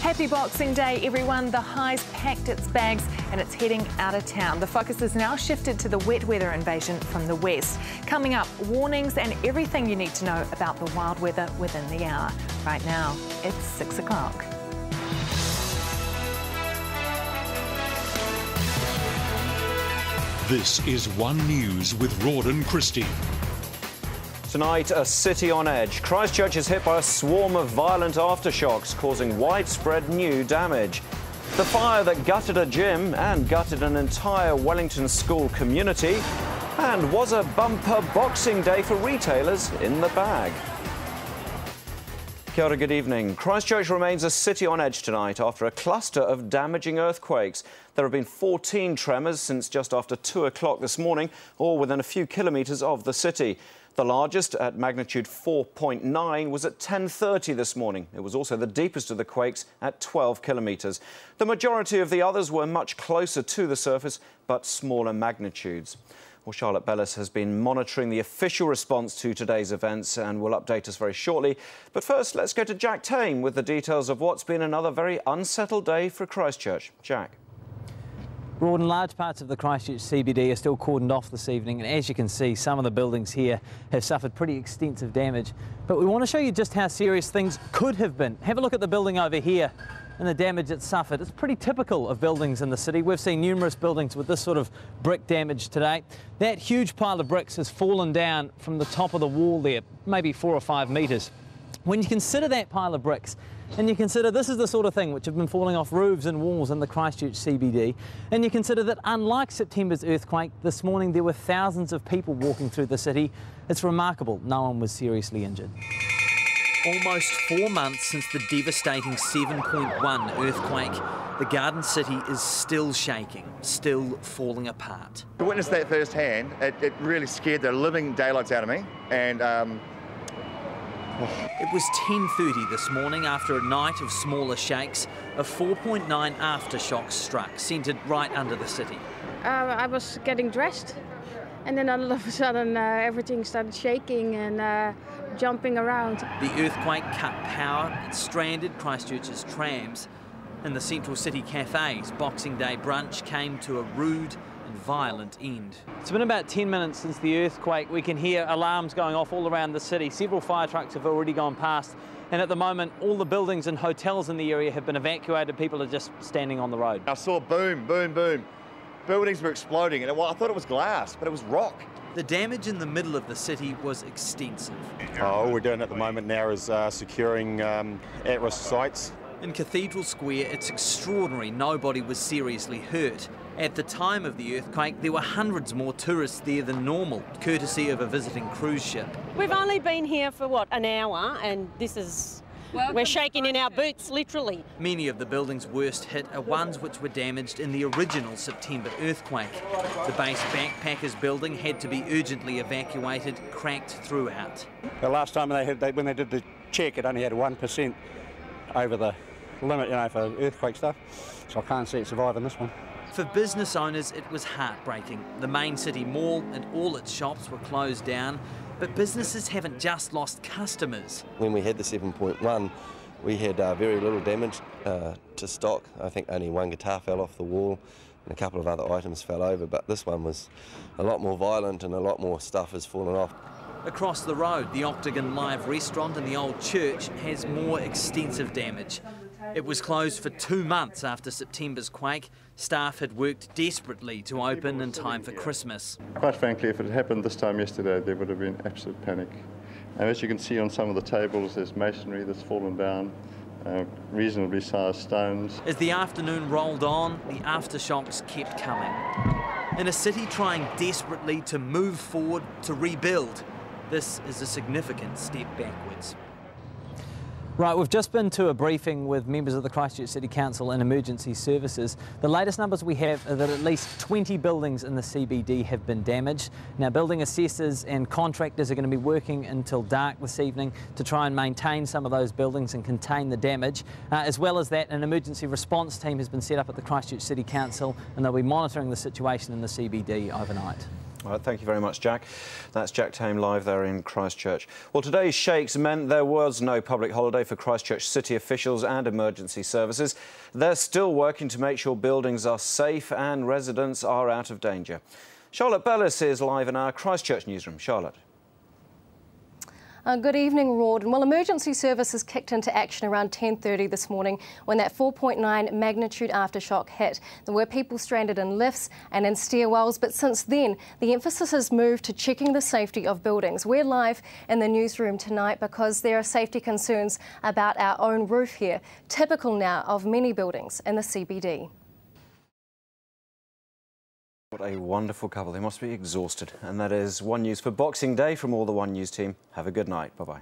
Happy Boxing Day, everyone. The High's packed its bags and it's heading out of town. The focus is now shifted to the wet weather invasion from the west. Coming up, warnings and everything you need to know about the wild weather within the hour. Right now, it's 6 o'clock. This is One News with Rawdon Christie. Tonight, a city on edge. Christchurch is hit by a swarm of violent aftershocks, causing widespread new damage. The fire that gutted a gym and gutted an entire Wellington school community, and was a bumper Boxing Day for retailers in the bag. Kia ora, good evening. Christchurch remains a city on edge tonight after a cluster of damaging earthquakes. There have been 14 tremors since just after 2 o'clock this morning, all within a few kilometres of the city. The largest, at magnitude 4.9, was at 10:30 this morning. It was also the deepest of the quakes at 12 kilometres. The majority of the others were much closer to the surface, but smaller magnitudes. Well, Charlotte Bellis has been monitoring the official response to today's events and will update us very shortly. But first, let's go to Jack Tame with the details of what's been another very unsettled day for Christchurch. Jack. Rawdon, large parts of the Christchurch CBD are still cordoned off this evening, and as you can see, some of the buildings here have suffered pretty extensive damage. But we want to show you just how serious things could have been. Have a look at the building over here and the damage it suffered. It's pretty typical of buildings in the city. We've seen numerous buildings with this sort of brick damage today. That huge pile of bricks has fallen down from the top of the wall there, maybe 4 or 5 metres. When you consider that pile of bricks, and you consider this is the sort of thing which have been falling off roofs and walls in the Christchurch CBD, and you consider that unlike September's earthquake, this morning there were thousands of people walking through the city, it's remarkable no one was seriously injured. Almost 4 months since the devastating 7.1 earthquake, the Garden City is still shaking, still falling apart. To witness that firsthand, it really scared the living daylights out of me, and It was 10:30 this morning after a night of smaller shakes. A 4.9 aftershock struck, centred right under the city. I was getting dressed, and then all of a sudden everything started shaking and jumping around. The earthquake cut power, it stranded Christchurch's trams, and the central city cafe's Boxing Day brunch came to a rude and violent end. It's been about 10 minutes since the earthquake. We can hear alarms going off all around the city. Several fire trucks have already gone past, and at the moment all the buildings and hotels in the area have been evacuated. People are just standing on the road. I saw boom, boom, boom. Buildings were exploding, and I thought it was glass, but it was rock. The damage in the middle of the city was extensive. All we're doing at the moment now is securing at-risk sites. In Cathedral Square, it's extraordinary nobody was seriously hurt. At the time of the earthquake, there were hundreds more tourists there than normal, courtesy of a visiting cruise ship. We've only been here for, what, an hour, and this is... we're shaking in our boots, literally. Many of the buildings worst hit are ones which were damaged in the original September earthquake. The base backpackers building had to be urgently evacuated, cracked throughout. The last time when they did the check, it only had 1% over the limit, you know, for earthquake stuff. So I can't see it surviving this one. For business owners, it was heartbreaking. The main city mall and all its shops were closed down, but businesses haven't just lost customers. When we had the 7.1, we had very little damage to stock. I think only one guitar fell off the wall and a couple of other items fell over, but this one was a lot more violent and a lot more stuff has fallen off. Across the road, the Octagon Live restaurant in the old church has more extensive damage. It was closed for 2 months after September's quake. Staff had worked desperately to open in time for Christmas. Quite frankly, if it had happened this time yesterday, there would have been absolute panic. And as you can see on some of the tables, there's masonry that's fallen down, reasonably sized stones. As the afternoon rolled on, the aftershocks kept coming. In a city trying desperately to move forward, to rebuild, this is a significant step backwards. Right, we've just been to a briefing with members of the Christchurch City Council and Emergency Services. The latest numbers we have are that at least 20 buildings in the CBD have been damaged. Now, building assessors and contractors are going to be working until dark this evening to try and maintain some of those buildings and contain the damage. As well as that, an emergency response team has been set up at the Christchurch City Council, and they'll be monitoring the situation in the CBD overnight. All right, thank you very much, Jack. That's Jack Tame live there in Christchurch. Well, today's shakes meant there was no public holiday for Christchurch city officials and emergency services. They're still working to make sure buildings are safe and residents are out of danger. Charlotte Bellis is live in our Christchurch newsroom. Charlotte. Good evening, Rawdon. Well, emergency services kicked into action around 10:30 this morning when that 4.9 magnitude aftershock hit. There were people stranded in lifts and in stairwells, but since then, the emphasis has moved to checking the safety of buildings. We're live in the newsroom tonight because there are safety concerns about our own roof here, typical now of many buildings in the CBD. What a wonderful couple. They must be exhausted. And that is One News for Boxing Day from all the One News team. Have a good night. Bye-bye.